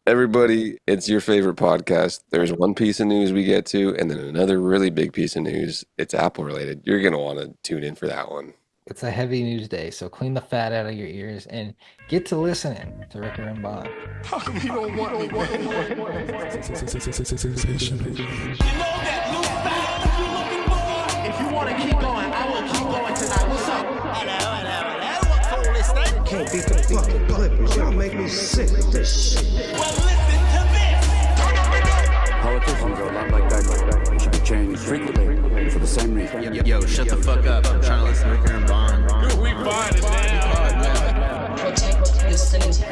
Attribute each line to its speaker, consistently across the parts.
Speaker 1: Everybody, it's your favorite podcast. There's one piece of news we get to, and then another really big piece of news. It's Apple related. You're going to want to tune in for that one.
Speaker 2: It's a heavy news day, so clean the fat out of your ears and get to listening to Ricker and Bond.
Speaker 3: How come you don't want me, man?
Speaker 4: If you want to keep going, I will keep going tonight. What's up?
Speaker 5: Hello. What's all this then?
Speaker 6: Can't beat the fucking Clippers. Y'all make me sick with this shit.
Speaker 5: Well, listen to this.
Speaker 7: Politicians are a lot like that. They should be changed frequently for the same reason.
Speaker 8: Yo, shut the fuck up. I'm trying to listen to Ricker and Bond.
Speaker 3: We find it now.
Speaker 9: Protect your sanity.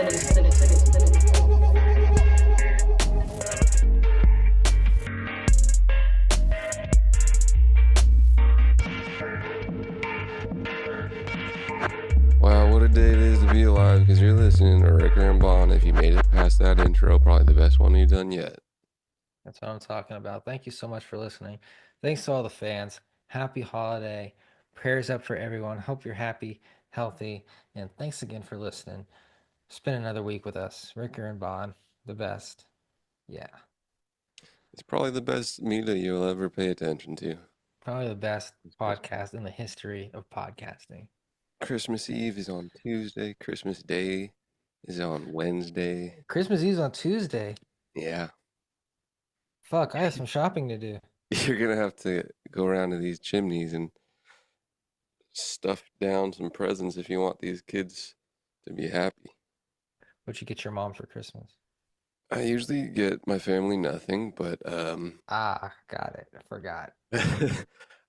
Speaker 1: Wow, what a day it is to be alive because you're listening to Ricker and Bond. If you made it past that intro, probably the best one you've done yet.
Speaker 2: That's what I'm talking about. Thank you so much for listening. Thanks to all the fans. Happy holiday. Prayers up for everyone. Hope you're happy, healthy, and thanks again for listening. Spend another week with us. Ricker and Bond, the best. Yeah,
Speaker 1: It's probably the best media you'll ever pay attention to.
Speaker 2: probably the best podcast in the history of podcasting.
Speaker 1: Christmas Eve is on Tuesday. Christmas Day is on Wednesday.
Speaker 2: Christmas Eve's on Tuesday.
Speaker 1: Yeah.
Speaker 2: Fuck, I have some shopping to do.
Speaker 1: You're going to have to go around to these chimneys and stuff down some presents if you want these kids to be happy.
Speaker 2: What'd you get your mom for Christmas?
Speaker 1: I usually get my family nothing, but
Speaker 2: Got it. I forgot.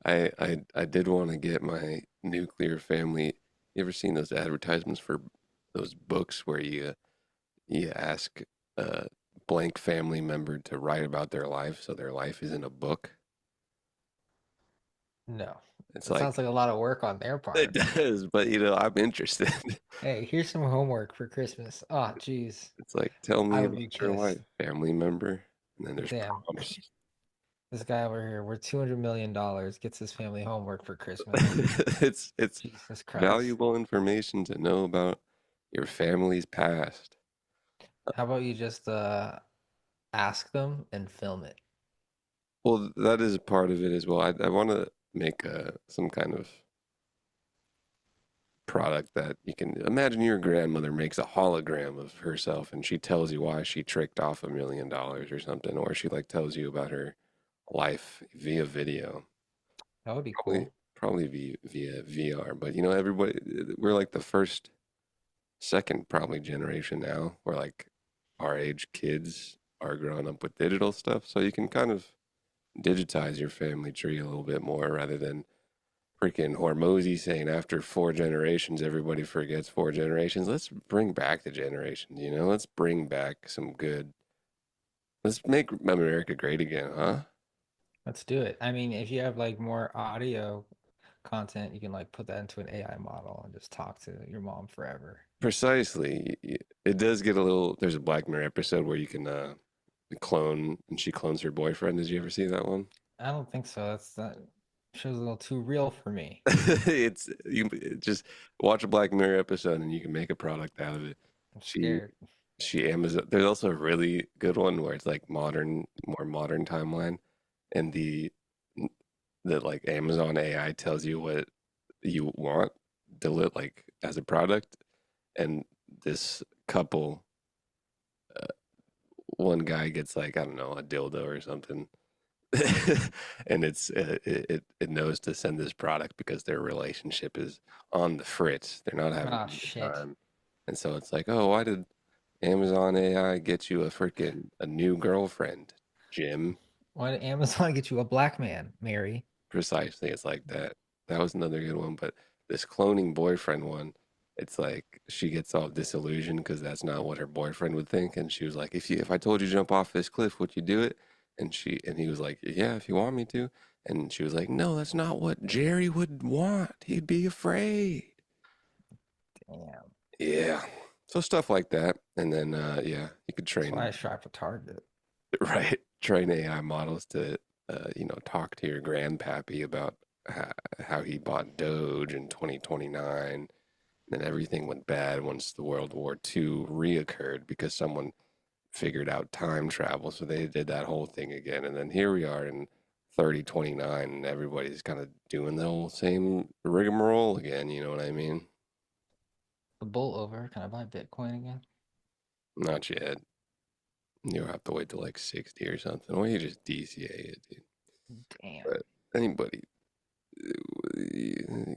Speaker 1: I did want to get my nuclear family. You ever seen those advertisements for those books where you ask a blank family member to write about their life so their life is in a book?
Speaker 2: No.
Speaker 1: It's
Speaker 2: That
Speaker 1: like
Speaker 2: sounds like a lot of work on their
Speaker 1: it
Speaker 2: part.
Speaker 1: does, but I'm interested.
Speaker 2: Hey, here's some homework for Christmas. Oh, jeez.
Speaker 1: It's like tell
Speaker 2: I
Speaker 1: me
Speaker 2: would be
Speaker 1: about your
Speaker 2: pissed.
Speaker 1: life, family member, and then there's
Speaker 2: Damn.
Speaker 1: prompts.
Speaker 2: This guy over here, we're $200 million, gets his family homework for Christmas.
Speaker 1: It's
Speaker 2: Jesus Christ.
Speaker 1: valuable information to know about your family's past.
Speaker 2: How about you just ask them and film it?
Speaker 1: Well, that is a part of it as well. I want to make some kind of product that you can imagine your grandmother makes a hologram of herself and she tells you why she tricked off $1 million or something, or she like tells you about her life via video.
Speaker 2: That would be
Speaker 1: Probably,
Speaker 2: cool.
Speaker 1: probably via VR. But you know, everybody, we're like the first, second probably generation now where like our age kids are growing up with digital stuff. So you can kind of digitize your family tree a little bit more rather than freaking Hormozy saying after 4 generations, everybody forgets 4 generations. Let's bring back the generations, you know? Let's bring back some good. Let's make America great again, huh?
Speaker 2: Let's do it. I mean, if you have like more audio content, you can like put that into an AI model and just talk to your mom forever.
Speaker 1: Precisely. It does get a little. There's a Black Mirror episode where you can clone, and she clones her boyfriend. Did you ever see that one?
Speaker 2: I don't think so. That show's a little too real for me.
Speaker 1: It's you just watch a Black Mirror episode and you can make a product out of it.
Speaker 2: I'm
Speaker 1: She
Speaker 2: scared.
Speaker 1: she Amazon. There's also a really good one where it's like more modern timeline, and the like Amazon AI tells you what you want like as a product, and this couple, one guy gets like I don't know a dildo or something, and it knows to send this product because their relationship is on the fritz. They're not having
Speaker 2: Oh
Speaker 1: a good
Speaker 2: shit.
Speaker 1: time, and so it's like, oh, why did Amazon AI get you a new girlfriend, Jim?
Speaker 2: Why did Amazon get you a black man, Mary?
Speaker 1: Precisely, it's like that. That was another good one, but this cloning boyfriend one, it's like she gets all disillusioned because that's not what her boyfriend would think, and she was like, if I told you to jump off this cliff, would you do it? And he was like, yeah, if you want me to. And she was like, no, that's not what Jerry would want. He'd be afraid.
Speaker 2: Damn.
Speaker 1: Yeah. So stuff like that. And then yeah, you could
Speaker 2: That's why I
Speaker 1: train
Speaker 2: strive for Target.
Speaker 1: right, train AI models to talk to your grandpappy about how he bought Doge in 2029. Then everything went bad once the World War II reoccurred because someone figured out time travel, so they did that whole thing again. And then here we are in 3029, and everybody's kind of doing the whole same rigmarole again. You know what I mean?
Speaker 2: The bull over. Can I buy Bitcoin again?
Speaker 1: Not yet. You'll have to wait till like 60 or something, or you just DCA it, dude.
Speaker 2: Damn.
Speaker 1: But anybody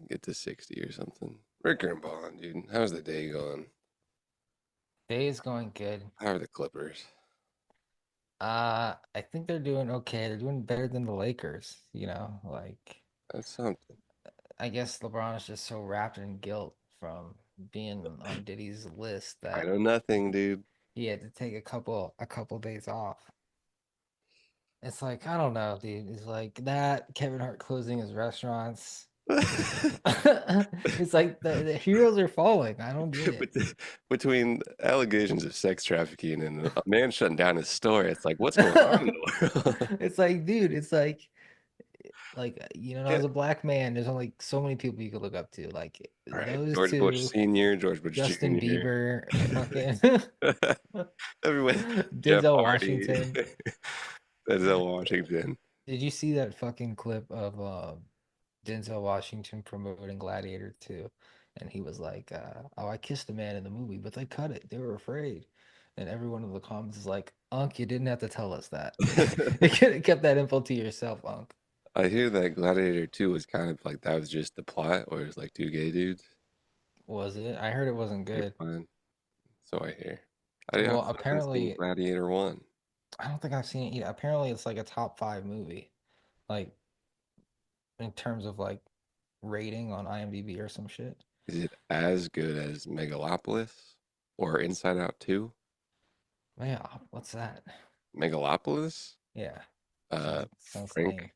Speaker 1: get to 60 or something. Ricker and Bond, dude. How's the day going?
Speaker 2: Day is going good.
Speaker 1: How are the Clippers?
Speaker 2: I think they're doing okay. They're doing better than the Lakers, like
Speaker 1: That's something.
Speaker 2: I guess LeBron is just so wrapped in guilt from being on Diddy's list
Speaker 1: I
Speaker 2: that
Speaker 1: know nothing, dude.
Speaker 2: he had to take a couple days off. It's like, I don't know, dude. It's like that Kevin Hart closing his restaurants. It's like the heroes are falling. I don't get it.
Speaker 1: Between allegations of sex trafficking and a man shutting down his store, it's like, what's going on in the world?
Speaker 2: It's like, dude, it's like
Speaker 1: Yeah.
Speaker 2: as a black man, there's only so many people you could look up to. Like
Speaker 1: All right,
Speaker 2: those
Speaker 1: George Bush
Speaker 2: two,
Speaker 1: Sr., George Bush
Speaker 2: Justin
Speaker 1: Jr.,
Speaker 2: Bieber, fucking
Speaker 1: everyone, Jeff
Speaker 2: Denzel
Speaker 1: Hardy,
Speaker 2: Washington.
Speaker 1: Denzel Washington.
Speaker 2: Did you see that fucking clip of Denzel Washington promoting Gladiator 2? And he was like, "Oh, I kissed a man in the movie, but they cut it. They were afraid." And everyone in the comments is like, "Unc, you didn't have to tell us that. You could have kept that info to yourself, Unc."
Speaker 1: I hear that Gladiator 2 was kind of like that was just the plot, or it was like two gay dudes.
Speaker 2: Was it? I heard it wasn't
Speaker 1: They're
Speaker 2: good.
Speaker 1: fine. So I hear. I
Speaker 2: Well,
Speaker 1: also haven't seen
Speaker 2: apparently,
Speaker 1: Gladiator 1.
Speaker 2: I don't think I've seen it either. Apparently, it's like a top five movie, like in terms of like rating on IMDb or some shit.
Speaker 1: Is it as good as Megalopolis or Inside Out 2?
Speaker 2: Man, what's that?
Speaker 1: Megalopolis?
Speaker 2: Yeah,
Speaker 1: Uh,
Speaker 2: sounds
Speaker 1: Frank
Speaker 2: lame.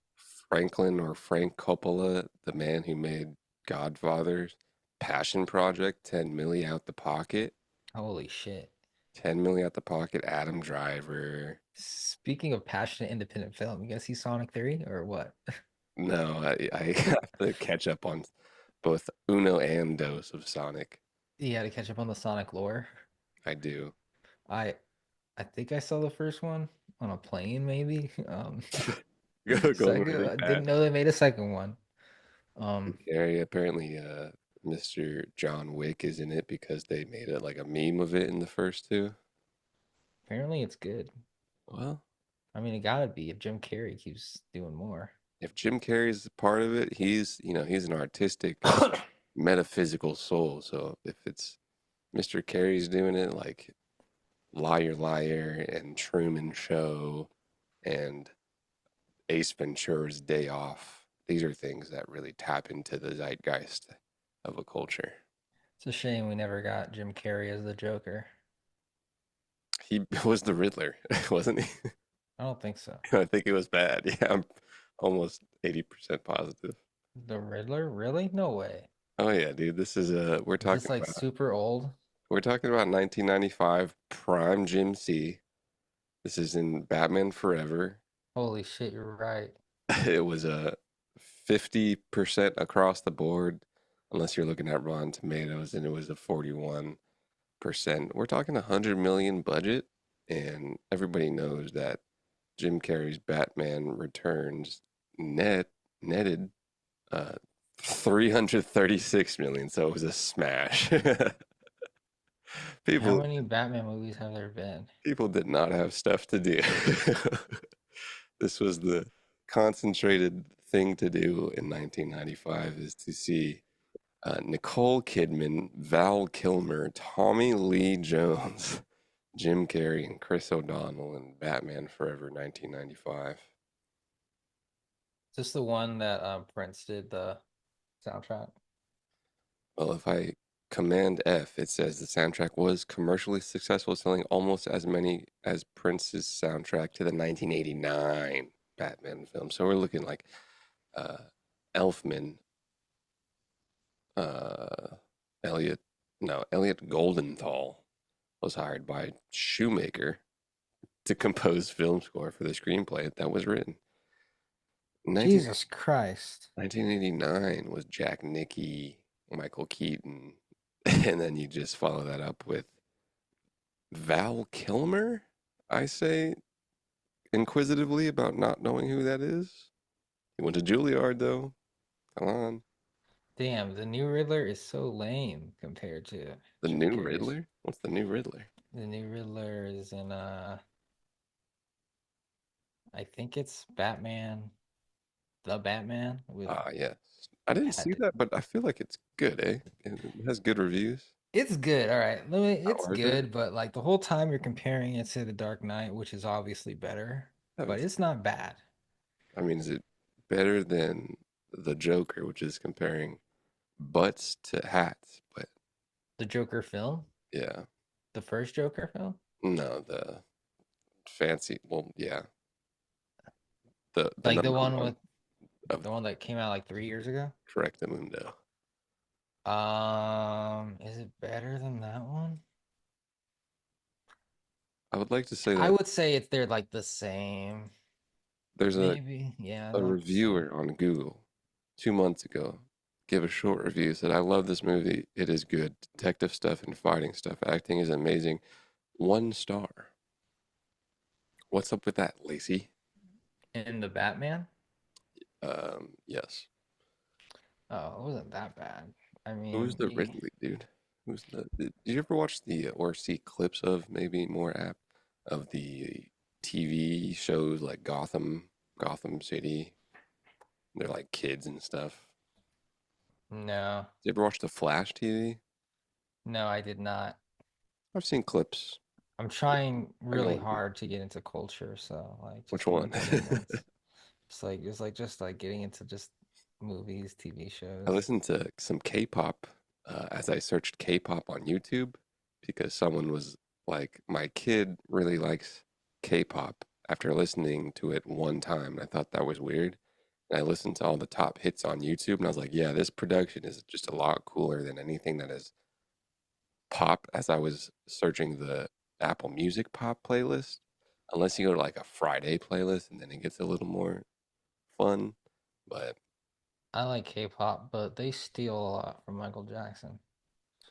Speaker 1: Franklin or Frank Coppola, the man who made Godfather's passion project, 10 milli out the pocket.
Speaker 2: Holy shit.
Speaker 1: 10 milli out the pocket, Adam Driver.
Speaker 2: Speaking of passionate independent film, you guys see Sonic 3 or what?
Speaker 1: No, I have to catch up on both Uno and Dos of Sonic.
Speaker 2: You had to catch up on the Sonic lore.
Speaker 1: I do.
Speaker 2: I I think I saw the first one on a plane, maybe.
Speaker 1: Going
Speaker 2: Second,
Speaker 1: really
Speaker 2: I didn't
Speaker 1: fast.
Speaker 2: know they made a second one.
Speaker 1: Jim
Speaker 2: Um,
Speaker 1: Carrey, apparently, Mr. John Wick is in it because they made it like a meme of it in the first two.
Speaker 2: Apparently it's good.
Speaker 1: Well,
Speaker 2: I mean, it gotta be if Jim Carrey keeps doing more.
Speaker 1: if Jim Carrey's a part of it, he's an artistic, metaphysical soul. So if it's Mr. Carey's doing it, like Liar Liar and Truman Show and Ace Ventura's Day Off, these are things that really tap into the zeitgeist of a culture.
Speaker 2: It's a shame we never got Jim Carrey as the Joker.
Speaker 1: He was the Riddler, wasn't he?
Speaker 2: I don't think so.
Speaker 1: I think it was bad. Yeah, I'm almost 80% positive.
Speaker 2: The Riddler? Really? No way.
Speaker 1: Oh yeah, dude. This is
Speaker 2: Is this like super old?
Speaker 1: we're talking about 1995 prime Jim C. This is in Batman Forever.
Speaker 2: Holy shit, you're right.
Speaker 1: It was a 50% across the board, unless you're looking at Rotten Tomatoes, and it was a 41%. We're talking 100 million budget, and everybody knows that Jim Carrey's Batman Returns netted 336 million, so it was a smash.
Speaker 2: How
Speaker 1: People
Speaker 2: many Batman movies have there been?
Speaker 1: people did not have stuff to do. This was the concentrated thing to do in 1995 is to see Nicole Kidman, Val Kilmer, Tommy Lee Jones, Jim Carrey, and Chris O'Donnell in Batman Forever 1995.
Speaker 2: Is this the one that Prince did the soundtrack?
Speaker 1: Well, if I command F, it says the soundtrack was commercially successful, selling almost as many as Prince's soundtrack to the 1989 Batman film. So we're looking like uh, Elfman, uh, Elliot, no, Elliot Goldenthal was hired by Shoemaker to compose film score for the screenplay that was written. 19,
Speaker 2: Jesus Christ.
Speaker 1: 1989 was Jack Nicky, Michael Keaton, and then you just follow that up with Val Kilmer. I say inquisitively about not knowing who that is. He went to Juilliard though. Come on.
Speaker 2: Damn, the new Riddler is so lame compared to
Speaker 1: The new
Speaker 2: Joker's.
Speaker 1: Riddler? What's the new Riddler?
Speaker 2: The new Riddler is in I think it's Batman, the Batman with
Speaker 1: Ah, yes. I didn't see
Speaker 2: had
Speaker 1: that, but I feel like it's good, eh? It has good reviews.
Speaker 2: it's good. All right.
Speaker 1: How
Speaker 2: It's
Speaker 1: hard is it?
Speaker 2: good, but like the whole time you're comparing it to The Dark Knight, which is obviously better,
Speaker 1: I
Speaker 2: but
Speaker 1: haven't
Speaker 2: it's
Speaker 1: seen
Speaker 2: not bad.
Speaker 1: it. I mean, is it better than the Joker, which is comparing butts to hats? But
Speaker 2: The Joker film,
Speaker 1: yeah,
Speaker 2: the first Joker film,
Speaker 1: no, the fancy. Well, yeah, the
Speaker 2: like
Speaker 1: number one of
Speaker 2: the one that came out like 3 years ago.
Speaker 1: Correct Mundo.
Speaker 2: Is it better than that one?
Speaker 1: I would like to say
Speaker 2: I
Speaker 1: that
Speaker 2: would say it's they're like the same.
Speaker 1: there's
Speaker 2: Maybe. Yeah,
Speaker 1: a
Speaker 2: they're like the same.
Speaker 1: reviewer on Google 2 months ago give a short review said I love this movie. It is good. Detective stuff and fighting stuff. Acting is amazing. 1 star. What's up with that, Lacey?
Speaker 2: In the Batman?
Speaker 1: Yes.
Speaker 2: Oh, it wasn't that bad. I
Speaker 1: Who's
Speaker 2: mean,
Speaker 1: the Ridley dude? Who's the? Did you ever watch the or see clips of maybe more app of the TV shows like Gotham City? They're like kids and stuff.
Speaker 2: no,
Speaker 1: Did you ever watch the Flash TV?
Speaker 2: no, I did not.
Speaker 1: I've seen clips.
Speaker 2: I'm trying
Speaker 1: I go
Speaker 2: really
Speaker 1: on YouTube.
Speaker 2: hard to get into culture, so like
Speaker 1: Which
Speaker 2: just give me
Speaker 1: one?
Speaker 2: 20 minutes. It's like just like getting into just movies, TV
Speaker 1: I
Speaker 2: shows.
Speaker 1: listened to some K-pop as I searched K-pop on YouTube because someone was like, "My kid really likes K-pop." After listening to it one time, and I thought that was weird. And I listened to all the top hits on YouTube, and I was like, "Yeah, this production is just a lot cooler than anything that is pop." As I was searching the Apple Music pop playlist, unless you go to like a Friday playlist, and then it gets a little more fun. But
Speaker 2: I like K-pop, but they steal a lot from Michael Jackson,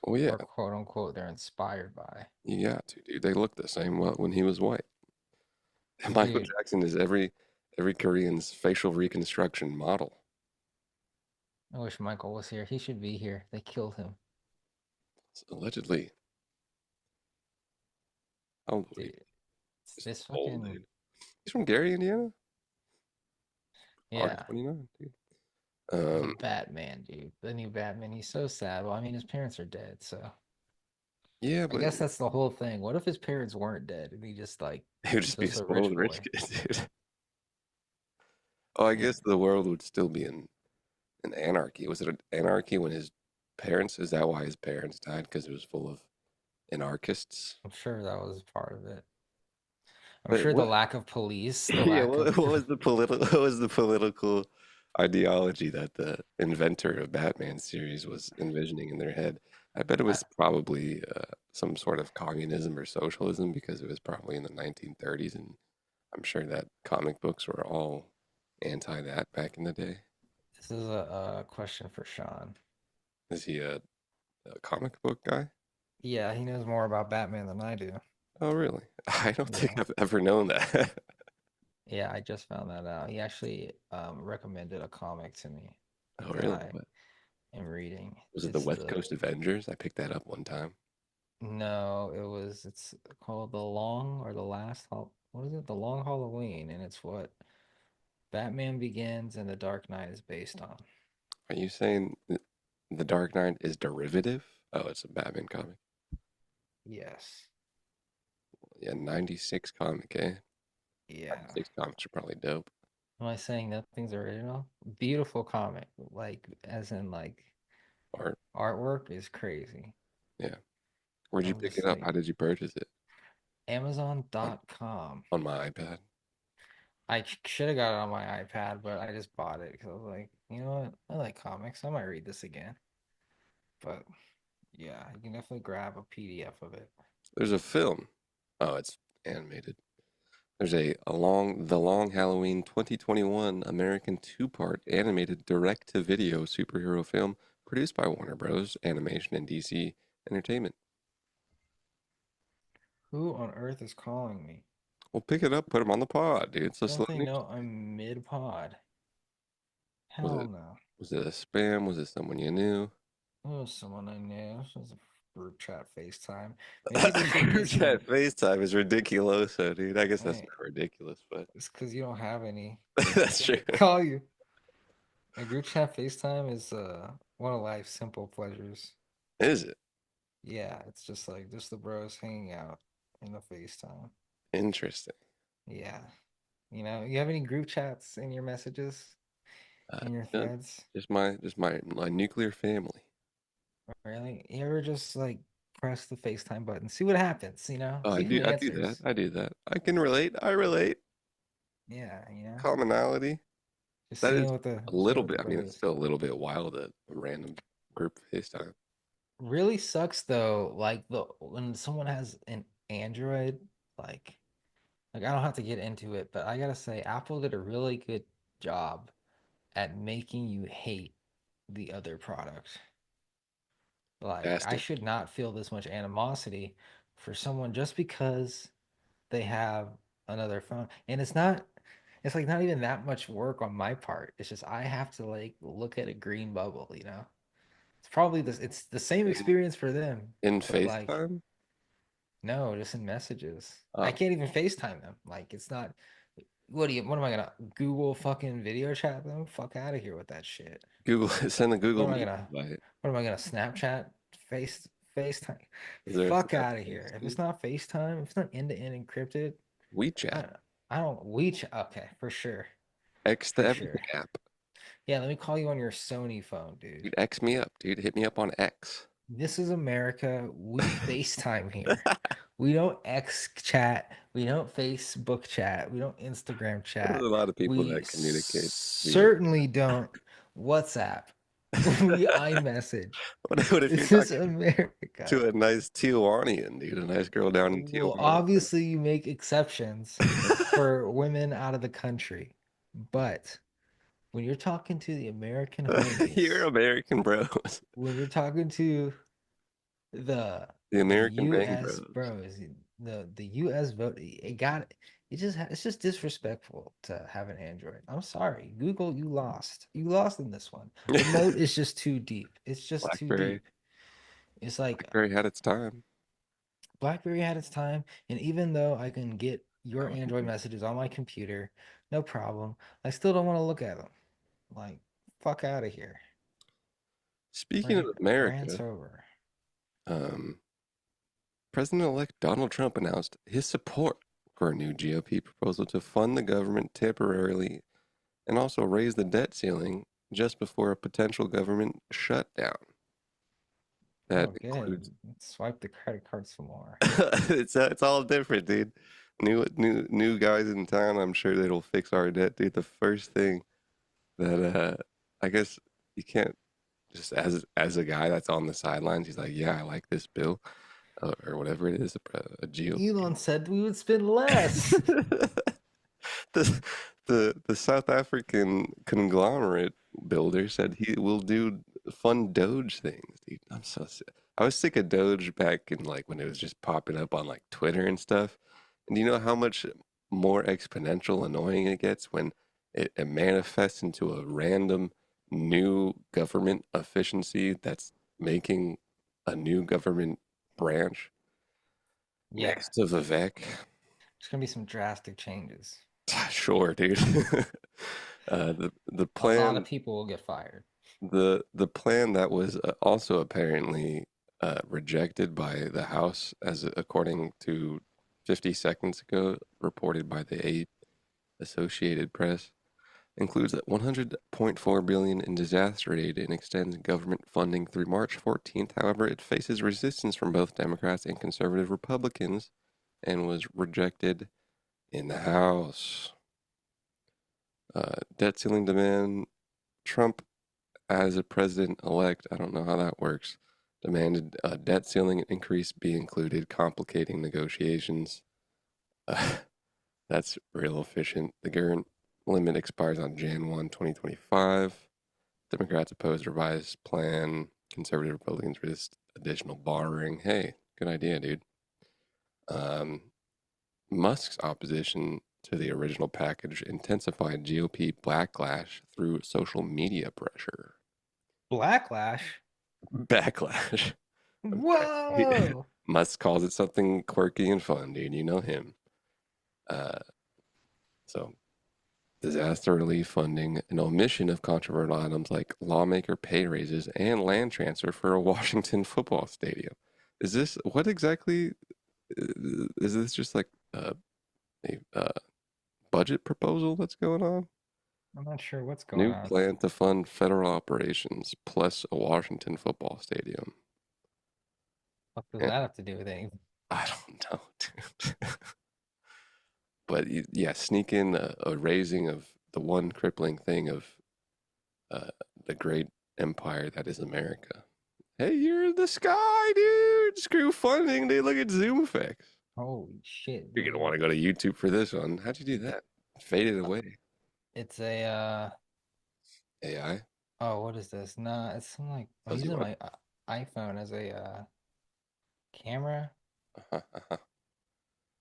Speaker 1: oh yeah,
Speaker 2: or quote unquote, they're inspired by.
Speaker 1: you got to, dude. They look the same when he was white. And Michael
Speaker 2: Dude,
Speaker 1: Jackson is every Korean's facial reconstruction model.
Speaker 2: I wish Michael was here. He should be here. They killed him.
Speaker 1: Allegedly. Oh, wait,
Speaker 2: Dude,
Speaker 1: he's
Speaker 2: this
Speaker 1: old,
Speaker 2: fucking
Speaker 1: dude. He's from Gary, Indiana.
Speaker 2: yeah.
Speaker 1: R29, dude.
Speaker 2: The
Speaker 1: Um,
Speaker 2: Batman, dude. The new Batman. He's so sad. Well, I mean, his parents are dead, so
Speaker 1: yeah,
Speaker 2: I
Speaker 1: but
Speaker 2: guess that's the whole thing. What if his parents weren't dead and he just like
Speaker 1: he would
Speaker 2: was
Speaker 1: just be a
Speaker 2: just a rich
Speaker 1: spoiled rich
Speaker 2: boy?
Speaker 1: kid, dude. Oh, I
Speaker 2: Yeah,
Speaker 1: guess the world would still be in anarchy. Was it an anarchy when his parents? Is that why his parents died? Because it was full of anarchists.
Speaker 2: I'm sure that was part of it. I'm
Speaker 1: But
Speaker 2: sure the
Speaker 1: what?
Speaker 2: lack of police, the
Speaker 1: Yeah,
Speaker 2: lack of
Speaker 1: what was the political what was the political ideology that the inventor of Batman series was envisioning in their head? I bet it
Speaker 2: I,
Speaker 1: was probably some sort of communism or socialism because it was probably in the 1930s, and I'm sure that comic books were all anti that back in the day.
Speaker 2: this is a question for Sean.
Speaker 1: Is he a comic book guy?
Speaker 2: Yeah, he knows more about Batman than I do.
Speaker 1: Oh, really? I don't think
Speaker 2: Yeah.
Speaker 1: I've ever known that.
Speaker 2: Yeah, I just found that out. He actually recommended a comic to me
Speaker 1: Oh,
Speaker 2: that
Speaker 1: really?
Speaker 2: I
Speaker 1: What?
Speaker 2: am reading.
Speaker 1: Was it the
Speaker 2: It's
Speaker 1: West Coast Avengers? I picked that up one time.
Speaker 2: no, it's called The Long or The Last what is it? The Long Halloween, and it's what Batman Begins and The Dark Knight is based on.
Speaker 1: Are you saying the Dark Knight is derivative? Oh, it's a Batman comic.
Speaker 2: Yes.
Speaker 1: Yeah, 96 comic, eh?
Speaker 2: Yeah.
Speaker 1: 96 comics are probably dope.
Speaker 2: Am I saying nothing's original? Beautiful comic, like as in like
Speaker 1: Art,
Speaker 2: artwork is crazy.
Speaker 1: yeah. Where'd you
Speaker 2: I'm
Speaker 1: pick it
Speaker 2: just
Speaker 1: up?
Speaker 2: like
Speaker 1: How did you purchase it? On,
Speaker 2: Amazon.com.
Speaker 1: on my iPad.
Speaker 2: I should have got it on my iPad, but I just bought it because I was like, you know what? I like comics. I might read this again. But yeah, you can definitely grab a PDF of it.
Speaker 1: There's a film. Oh, it's animated. There's The Long Halloween 2021 American two-part animated direct-to-video superhero film produced by Warner Bros. Animation and DC Entertainment.
Speaker 2: Who on earth is calling me?
Speaker 1: Well, pick it up, put him on the pod, dude. It's a slow
Speaker 2: Don't they
Speaker 1: news.
Speaker 2: know I'm mid pod?
Speaker 1: Was
Speaker 2: Hell
Speaker 1: it
Speaker 2: no.
Speaker 1: was it a spam? Was it someone you knew?
Speaker 2: Oh, someone I knew. This was a group chat FaceTime. Maybe they should
Speaker 1: Group
Speaker 2: get some.
Speaker 1: chat FaceTime is ridiculous, dude. I guess that's
Speaker 2: Hey,
Speaker 1: not ridiculous, but
Speaker 2: it's because you don't have any.
Speaker 1: that's true.
Speaker 2: Call you. A group chat FaceTime is one of life's simple pleasures.
Speaker 1: Is it
Speaker 2: Yeah, it's just like just the bros hanging out in the FaceTime.
Speaker 1: interesting?
Speaker 2: Yeah. You have any group chats in your messages, in your
Speaker 1: No,
Speaker 2: threads?
Speaker 1: just my nuclear family.
Speaker 2: Really? You ever just like press the FaceTime button, see what happens,
Speaker 1: Oh, I
Speaker 2: see who
Speaker 1: do. I do that.
Speaker 2: answers.
Speaker 1: I do that. I can relate. I relate.
Speaker 2: Yeah,
Speaker 1: Commonality.
Speaker 2: just
Speaker 1: That is
Speaker 2: seeing what the
Speaker 1: a little
Speaker 2: the
Speaker 1: bit. I mean, it's
Speaker 2: bros.
Speaker 1: still a little bit wild at a random group FaceTime.
Speaker 2: Really sucks though, like the when someone has an Android, like like I don't have to get into it, but I gotta say Apple did a really good job at making you hate the other product. Like I
Speaker 1: Fantastic.
Speaker 2: should not feel this much animosity for someone just because they have another phone. And it's like not even that much work on my part. It's just I have to like look at a green bubble. It's probably this it's the same
Speaker 1: In,
Speaker 2: experience for them,
Speaker 1: in
Speaker 2: but like
Speaker 1: FaceTime.
Speaker 2: no, just in messages. I
Speaker 1: Oh,
Speaker 2: can't even FaceTime them. Like it's not what am I gonna Google fucking video chat them? Fuck out of here with that shit.
Speaker 1: Google. Send the
Speaker 2: What
Speaker 1: Google
Speaker 2: am I
Speaker 1: Meet
Speaker 2: gonna
Speaker 1: invite.
Speaker 2: what am I gonna Snapchat FaceTime?
Speaker 1: Is there a
Speaker 2: Fuck out of
Speaker 1: Snapchat?
Speaker 2: here. If it's not FaceTime, if it's not end-to-end encrypted,
Speaker 1: WeChat.
Speaker 2: I I don't okay,
Speaker 1: X the
Speaker 2: for
Speaker 1: everything
Speaker 2: sure.
Speaker 1: app.
Speaker 2: Yeah, let me call you on your Sony phone, dude.
Speaker 1: Dude, X me up, dude. Hit me up on X.
Speaker 2: This is America. We FaceTime here. We don't X chat. We don't Facebook chat. We don't Instagram
Speaker 1: There's a
Speaker 2: chat.
Speaker 1: lot of people
Speaker 2: We
Speaker 1: that communicate via.
Speaker 2: certainly don't WhatsApp. We iMessage.
Speaker 1: What if you're
Speaker 2: This is
Speaker 1: talking
Speaker 2: America.
Speaker 1: to a nice Tijuanian, dude? A nice girl down in
Speaker 2: Well,
Speaker 1: Tijuana.
Speaker 2: obviously, you make exceptions for women out of the country, but when you're talking to the American
Speaker 1: You're
Speaker 2: homies,
Speaker 1: American bros.
Speaker 2: when you're talking to the
Speaker 1: The
Speaker 2: the
Speaker 1: American Bang
Speaker 2: U.S.
Speaker 1: Bros.
Speaker 2: bros, the U.S. vote, it's just disrespectful to have an Android. I'm sorry, Google, you lost. You lost in this one. The moat is just too deep. It's just too
Speaker 1: BlackBerry.
Speaker 2: deep. It's like
Speaker 1: BlackBerry had its time.
Speaker 2: BlackBerry had its time, and even though I can get your Android messages on my computer, no problem, I still don't want to look at them. Like, fuck out of here.
Speaker 1: Speaking of America,
Speaker 2: Rants over.
Speaker 1: um, President-elect Donald Trump announced his support for a new GOP proposal to fund the government temporarily and also raise the debt ceiling just before a potential government shutdown. That
Speaker 2: Oh, good.
Speaker 1: includes
Speaker 2: Swipe the credit card some more.
Speaker 1: it's all different, dude. New guys in town. I'm sure that'll fix our debt, dude. The first thing that I guess you can't just as a guy that's on the sidelines. He's like, yeah, I like this bill or whatever it is, a GOP.
Speaker 2: Elon said we would spend less.
Speaker 1: the the South African conglomerate builder said he will do fun Doge things, dude. I'm so sick. I was sick of Doge back in like when it was just popping up on like Twitter and stuff. And do you know how much more exponential annoying it gets when it manifests into a random new government efficiency that's making a new government branch
Speaker 2: Yeah,
Speaker 1: next to Vivek?
Speaker 2: there's gonna be some drastic changes.
Speaker 1: Sure, dude. The
Speaker 2: A lot
Speaker 1: plan
Speaker 2: of people will get fired.
Speaker 1: the plan that was also apparently rejected by the House, as according to 50 seconds ago, reported by the Associated Press, includes 100.4 billion in disaster aid and extends government funding through March 14th. However, it faces resistance from both Democrats and conservative Republicans and was rejected in the House. Debt ceiling demand. Trump, as a president-elect, I don't know how that works, demanded a debt ceiling increase be included, complicating negotiations. That's real efficient. The current limit expires on Jan 1, 2025. Democrats oppose revised plan. Conservative Republicans resist additional borrowing. Hey, good idea, dude. Musk's opposition to the original package intensified GOP backlash through social media pressure.
Speaker 2: Blacklash.
Speaker 1: Backlash. I'm sorry.
Speaker 2: Whoa.
Speaker 1: Musk calls it something quirky and fun, dude. You know him. Uh, so disaster relief funding, an omission of controversial items like lawmaker pay raises and land transfer for a Washington football stadium. Is this what exactly? Is this just like a budget proposal that's going on?
Speaker 2: I'm not sure what's going
Speaker 1: New
Speaker 2: on.
Speaker 1: plan to fund federal operations plus a Washington football stadium.
Speaker 2: What does
Speaker 1: And
Speaker 2: that have to do with anything?
Speaker 1: I don't know, dude. But yeah, sneak in a raising of the one crippling thing of uh, the great empire that is America. Hey, you're in the sky, dude. Screw funding, dude. Look at Zoom effects.
Speaker 2: Holy shit,
Speaker 1: You're gonna
Speaker 2: dude.
Speaker 1: want to go to YouTube for this one. How'd you do that? Faded away.
Speaker 2: It's a
Speaker 1: AI.
Speaker 2: oh, what is this? Nah, it's some like I'm
Speaker 1: Tells you
Speaker 2: using
Speaker 1: what.
Speaker 2: my iPhone as a camera,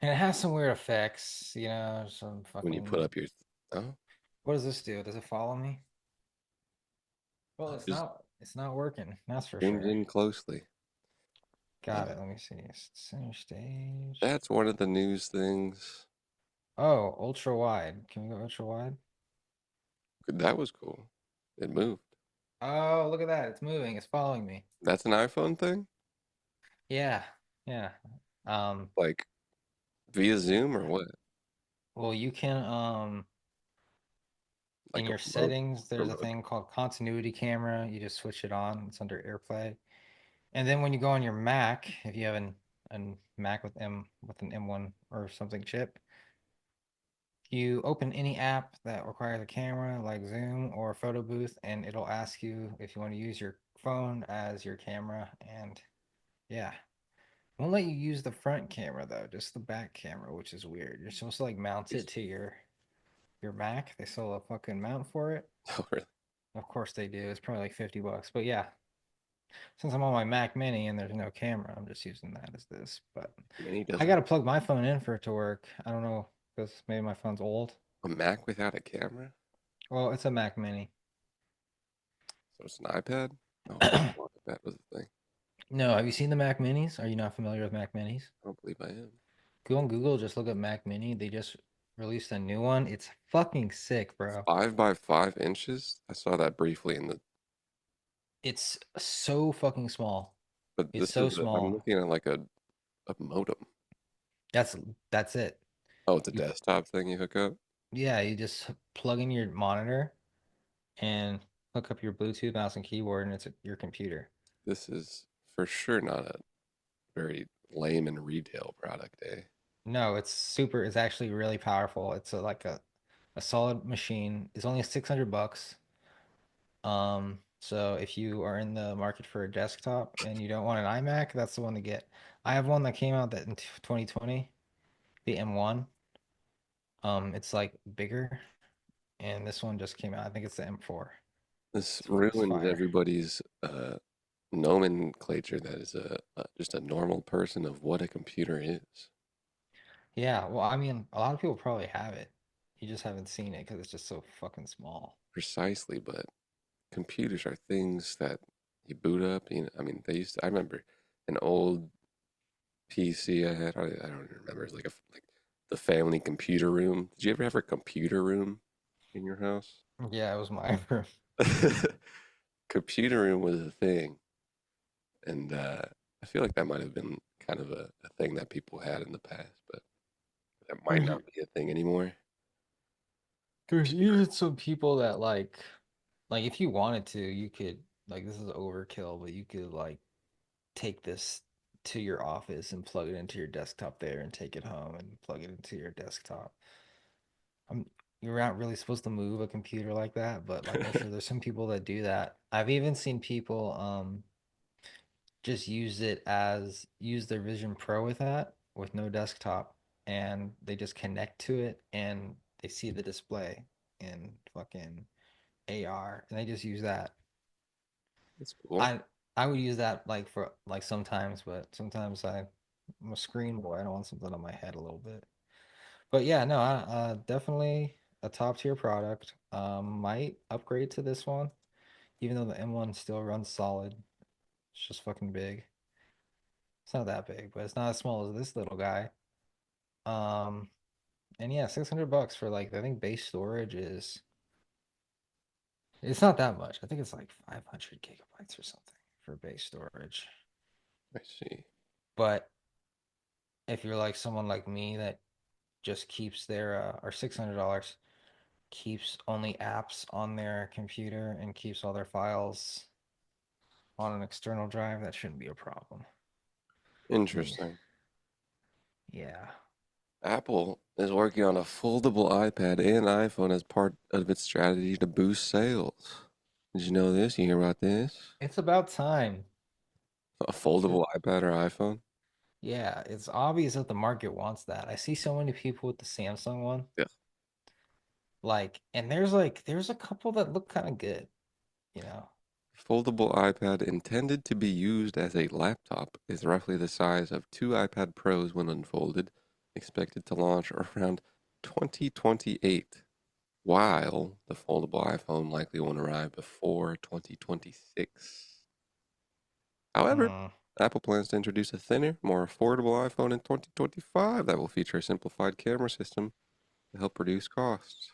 Speaker 2: and it has some weird effects, some
Speaker 1: When you put
Speaker 2: fucking
Speaker 1: up your, oh,
Speaker 2: what does this do? Does it follow me? Well,
Speaker 1: just
Speaker 2: it's not working, that's for
Speaker 1: zooms
Speaker 2: sure.
Speaker 1: in closely.
Speaker 2: Got it. Let me see. Center stage.
Speaker 1: That's one of the news things.
Speaker 2: Oh, ultra wide. Can we go ultra wide?
Speaker 1: That was cool. It moved.
Speaker 2: Oh, look at that. It's moving. It's following me.
Speaker 1: That's an iPhone thing?
Speaker 2: Yeah. Yeah. Um,
Speaker 1: Like via Zoom or what?
Speaker 2: well, you can in
Speaker 1: Like a
Speaker 2: your
Speaker 1: remote
Speaker 2: settings, there's a
Speaker 1: remote.
Speaker 2: thing called continuity camera. You just switch it on. It's under AirPlay. And then when you go on your Mac, if you have an Mac with an M1 or something chip, you open any app that requires a camera like Zoom or Photo Booth, and it'll ask you if you want to use your phone as your camera. And yeah, it won't let you use the front camera though, just the back camera, which is weird. You're supposed to like mount it to your Mac. They sell a fucking mount for it.
Speaker 1: Oh, really?
Speaker 2: Of course they do. It's probably like $50. But yeah, since I'm on my Mac Mini and there's no camera, I'm just using that as this. But
Speaker 1: Mini
Speaker 2: I
Speaker 1: doesn't
Speaker 2: gotta plug my phone in for it to work. I don't know because maybe my phone's old.
Speaker 1: a Mac without a camera?
Speaker 2: Well, it's a Mac Mini.
Speaker 1: So it's an iPad? Oh, I thought that was the thing.
Speaker 2: No, have you seen the Mac Minis? Are you not familiar with Mac Minis?
Speaker 1: I don't believe I am.
Speaker 2: Go on Google, just look up Mac Mini. They just released a new one. It's fucking sick, bro.
Speaker 1: 5 by 5 inches? I saw that briefly in the,
Speaker 2: It's so fucking small.
Speaker 1: but
Speaker 2: It's
Speaker 1: this
Speaker 2: so
Speaker 1: is, I'm
Speaker 2: small.
Speaker 1: looking at like a modem.
Speaker 2: That's that's it.
Speaker 1: Oh, it's a
Speaker 2: You
Speaker 1: desktop thing you hook up?
Speaker 2: yeah, you just plug in your monitor and hook up your Bluetooth mouse and keyboard, and it's your computer.
Speaker 1: This is for sure not a very layman retail product, eh?
Speaker 2: No, it's super. It's actually really powerful. It's like a solid machine. It's only $600. So if you are in the market for a desktop and you don't want an iMac, that's the one to get. I have one that came out that in 2020, the M1. It's like bigger, and this one just came out. I think it's the M4.
Speaker 1: This
Speaker 2: It's
Speaker 1: ruins
Speaker 2: fire.
Speaker 1: everybody's nomenclature that is just a normal person of what a computer is.
Speaker 2: Yeah, well, I mean, a lot of people probably have it. You just haven't seen it because it's just so fucking small.
Speaker 1: Precisely, but computers are things that you boot up. You know, I mean, they used to, I remember an old PC I had. I don't remember. It's like like the family computer room. Did you ever have a computer room in your house?
Speaker 2: Yeah, it was my room.
Speaker 1: Computer room was a thing, and I feel like that might have been kind of a thing that people had in the past, but that might
Speaker 2: There's
Speaker 1: not be a thing anymore.
Speaker 2: there's
Speaker 1: Computer.
Speaker 2: even some people that like if you wanted to, you could like this is overkill, but you could like take this to your office and plug it into your desktop there and take it home and plug it into your desktop. I'm You're not really supposed to move a computer like that, but like I'm sure there's some people that do that. I've even seen people just use their Vision Pro with that with no desktop and they just connect to it and they see the display in fucking AR and they just use that.
Speaker 1: That's cool.
Speaker 2: I I would use that like sometimes, but sometimes I'm a screen boy. I don't want something on my head a little bit. But yeah, no, definitely a top tier product. Might upgrade to this one, even though the M1 still runs solid. It's just fucking big. It's not that big, but it's not as small as this little guy. Um, and yeah, $600 for like I think base storage is it's not that much. I think it's like 500 gigabytes or something for base storage.
Speaker 1: I see.
Speaker 2: But if you're like someone like me that just keeps their or $600 keeps only apps on their computer and keeps all their files on an external drive, that shouldn't be a problem. Me,
Speaker 1: Interesting.
Speaker 2: yeah.
Speaker 1: Apple is working on a foldable iPad and iPhone as part of its strategy to boost sales. Did you know this? You hear about this?
Speaker 2: It's about time.
Speaker 1: A
Speaker 2: It,
Speaker 1: foldable iPad or iPhone?
Speaker 2: yeah, it's obvious that the market wants that. I see so many people with the Samsung one,
Speaker 1: Yeah.
Speaker 2: and there's a couple that look kind of good, you know.
Speaker 1: Foldable iPad intended to be used as a laptop is roughly the size of two iPad Pros when unfolded, expected to launch around 2028, while the foldable iPhone likely won't arrive before 2026. However,
Speaker 2: Hmm.
Speaker 1: Apple plans to introduce a thinner, more affordable iPhone in 2025 that will feature a simplified camera system to help reduce costs.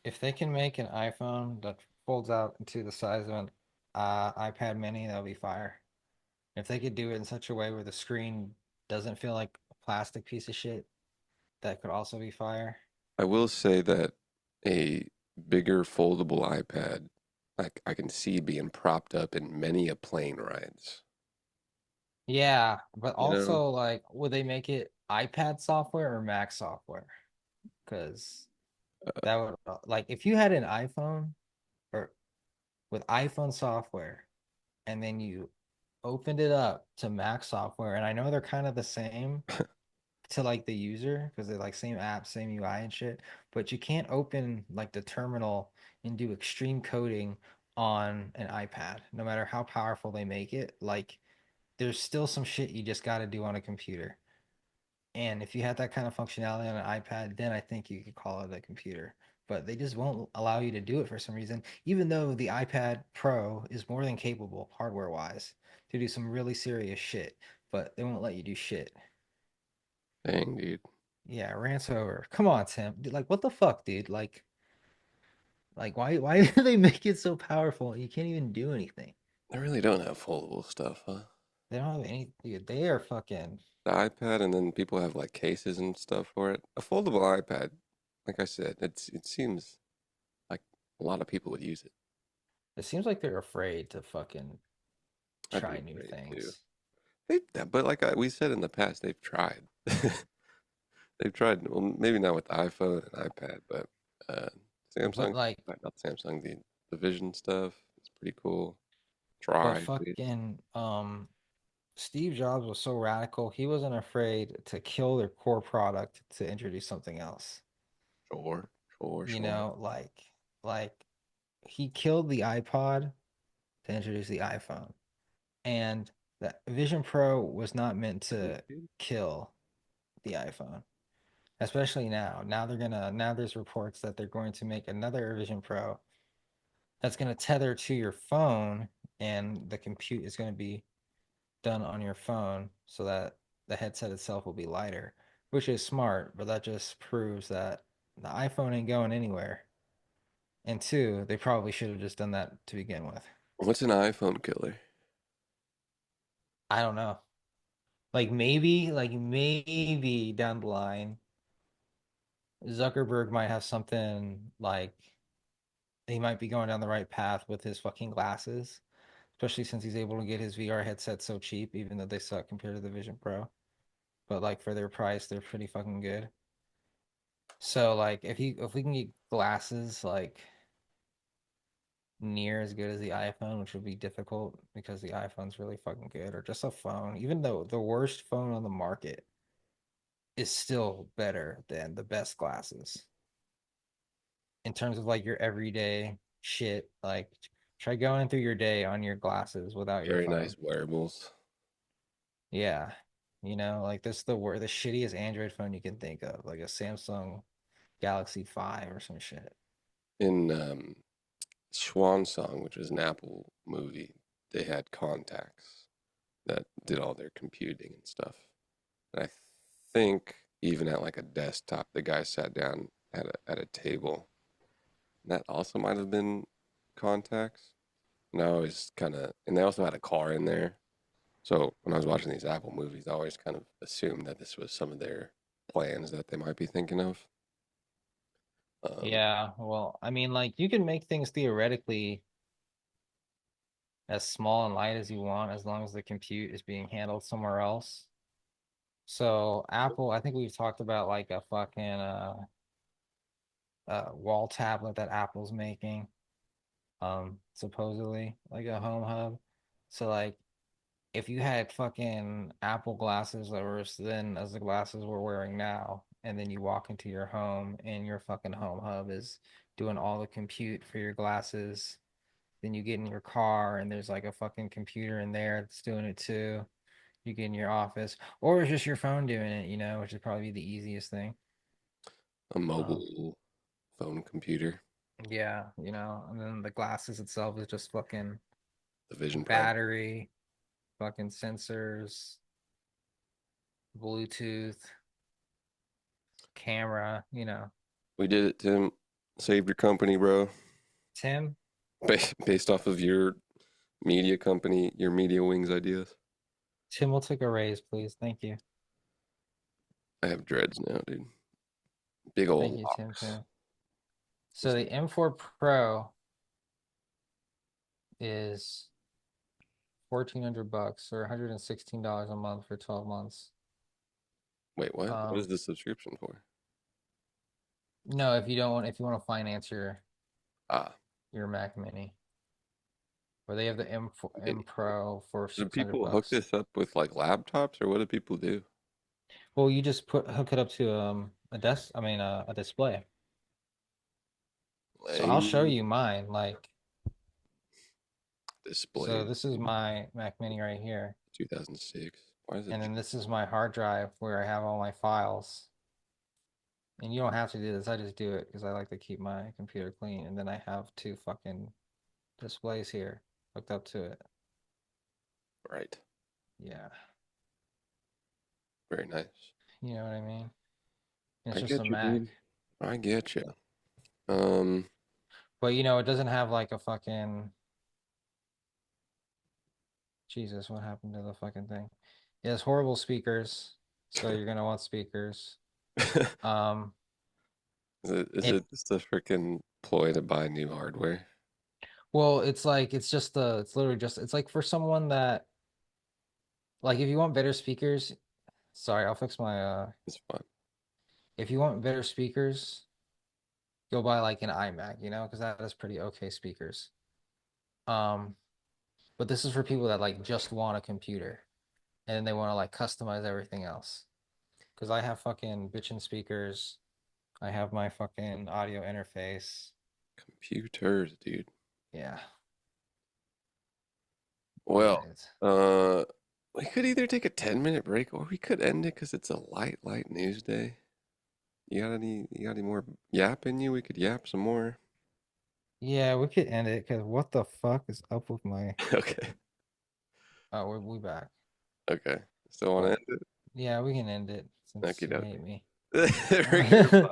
Speaker 2: If they can make an iPhone that folds out into the size of an iPad mini, that'll be fire. If they could do it in such a way where the screen doesn't feel like a plastic piece of shit, that could also be fire.
Speaker 1: I will say that a bigger foldable iPad, like I can see being propped up in many a plane rides.
Speaker 2: Yeah, but
Speaker 1: You know,
Speaker 2: also like, would they make it iPad software or Mac software? Because that would like if you had an iPhone or with iPhone software and then you opened it up to Mac software, and I know they're kind of the same to like the user because they're like same app, same UI and shit, but you can't open like the terminal and do extreme coding on an iPad, no matter how powerful they make it. Like there's still some shit you just got to do on a computer. And if you had that kind of functionality on an iPad, then I think you could call it a computer. But they just won't allow you to do it for some reason, even though the iPad Pro is more than capable hardware wise to do some really serious shit, but they won't let you do shit.
Speaker 1: dang, dude.
Speaker 2: Yeah, rants over. Come on, Tim. Dude, like, what the fuck, dude? Like, why do they make it so powerful? You can't even do anything.
Speaker 1: They really don't have foldable stuff, huh?
Speaker 2: They don't have any. Dude, they are fucking.
Speaker 1: The iPad, and then people have like cases and stuff for it. A foldable iPad, like I said, it seems like a lot of people would use it.
Speaker 2: It seems like they're afraid to fucking
Speaker 1: I'd be
Speaker 2: try new
Speaker 1: afraid too.
Speaker 2: things.
Speaker 1: But like we said in the past, they've tried. They've tried. Well, maybe not with the iPhone and iPad, but uh,
Speaker 2: But
Speaker 1: Samsung,
Speaker 2: like,
Speaker 1: not Samsung, the Vision stuff. It's pretty cool.
Speaker 2: but
Speaker 1: Try at least.
Speaker 2: fucking, Steve Jobs was so radical. He wasn't afraid to kill their core product to introduce something else.
Speaker 1: Sure, sure,
Speaker 2: You
Speaker 1: sure.
Speaker 2: know, like he killed the iPod to introduce the iPhone. And the Vision Pro was not meant
Speaker 1: Really,
Speaker 2: to
Speaker 1: dude?
Speaker 2: kill the iPhone, especially now. Now there's reports that they're going to make another Vision Pro that's going to tether to your phone, and the compute is going to be done on your phone so that the headset itself will be lighter, which is smart, but that just proves that the iPhone ain't going anywhere. And two, they probably should have just done that to begin with.
Speaker 1: What's an iPhone killer?
Speaker 2: I don't know. Like maybe down the line, Zuckerberg might have something like he might be going down the right path with his fucking glasses, especially since he's able to get his VR headset so cheap, even though they suck compared to the Vision Pro. But like for their price, they're pretty fucking good. So like if we can get glasses like near as good as the iPhone, which would be difficult because the iPhone's really fucking good, or just a phone, even though the worst phone on the market is still better than the best glasses in terms of like your everyday shit. Like try going through your day on your glasses without your
Speaker 1: Very
Speaker 2: phone.
Speaker 1: nice wearables.
Speaker 2: Yeah. You know, like this is the shittiest Android phone you can think of, like a Samsung Galaxy 5 or some shit.
Speaker 1: In Swan Song, which was an Apple movie, they had contacts that did all their computing and stuff. And I think even at like a desktop, the guy sat down at a table. And that also might have been contacts. And I always kind of, and they also had a car in there. So when I was watching these Apple movies, I always kind of assumed that this was some of their plans that they might be thinking of. Um,
Speaker 2: Yeah, well, I mean, like you can make things theoretically as small and light as you want as long as the compute is being handled somewhere else. So Apple, I think we've talked about like a fucking wall tablet that Apple's making, supposedly like a home hub. So like if you had fucking Apple glasses that were as thin as the glasses we're wearing now, and then you walk into your home and your fucking home hub is doing all the compute for your glasses, then you get in your car and there's like a fucking computer in there that's doing it too. You get in your office, or it's just your phone doing it, you know, which would probably be the easiest thing.
Speaker 1: a
Speaker 2: Um,
Speaker 1: mobile phone computer,
Speaker 2: yeah, you know, and then the glasses itself is just fucking
Speaker 1: the Vision Pro.
Speaker 2: battery, fucking sensors, Bluetooth, camera, you know.
Speaker 1: We did it, Tim. Saved your company, bro.
Speaker 2: Tim,
Speaker 1: Based off of your media company, your media wings ideas.
Speaker 2: Tim will take a raise, please. Thank you.
Speaker 1: I have dreads now, dude. Big
Speaker 2: Thank
Speaker 1: old
Speaker 2: you, Tim,
Speaker 1: locks.
Speaker 2: too. So the M4 Pro is 1,400 bucks or $116 a month for 12 months.
Speaker 1: Wait, what? What is
Speaker 2: Um,
Speaker 1: the subscription for?
Speaker 2: no, if you want to finance
Speaker 1: Ah,
Speaker 2: your Mac Mini, or they have the
Speaker 1: it,
Speaker 2: M Pro for
Speaker 1: do
Speaker 2: 600
Speaker 1: people hook
Speaker 2: bucks.
Speaker 1: this up with like laptops, or what do people do?
Speaker 2: Well, you just put hook it up to a display. So I'll show
Speaker 1: Lame
Speaker 2: you mine. Like, so
Speaker 1: display.
Speaker 2: this is my Mac Mini right here.
Speaker 1: 2006. Why is it?
Speaker 2: And then this is my hard drive where I have all my files. And you don't have to do this. I just do it because I like to keep my computer clean. And then I have two fucking displays here hooked up to it.
Speaker 1: Right.
Speaker 2: Yeah.
Speaker 1: Very nice.
Speaker 2: You know what I mean? And it's
Speaker 1: I
Speaker 2: just a
Speaker 1: get you,
Speaker 2: Mac.
Speaker 1: dude. I get you. Um,
Speaker 2: But you know, it doesn't have like a fucking Jesus, what happened to the fucking thing? It has horrible speakers, so you're gonna want speakers.
Speaker 1: is
Speaker 2: Um,
Speaker 1: is
Speaker 2: it
Speaker 1: it just a freaking ploy to buy new hardware?
Speaker 2: well, it's like it's literally just it's like for someone that like if you want better speakers, sorry, I'll fix my
Speaker 1: It's fun.
Speaker 2: if you want better speakers, go buy like an iMac, you know, because that has pretty okay speakers. Um, but this is for people that like just want a computer and they want to like customize everything else. Because I have fucking bitchin' speakers. I have my fucking audio interface.
Speaker 1: Computers, dude.
Speaker 2: Yeah, yeah,
Speaker 1: Well,
Speaker 2: dudes.
Speaker 1: uh, we could either take a 10-minute break or we could end it because it's a light news day. You got any more yap in you? We could yap some more.
Speaker 2: Yeah, we could end it because what the fuck is up with my?
Speaker 1: Okay.
Speaker 2: Oh, we back.
Speaker 1: Okay. Still want to
Speaker 2: But
Speaker 1: end
Speaker 2: yeah, we can end it
Speaker 1: it?
Speaker 2: since
Speaker 1: Okie
Speaker 2: you hate
Speaker 1: dokie.
Speaker 2: me.
Speaker 1: We're gonna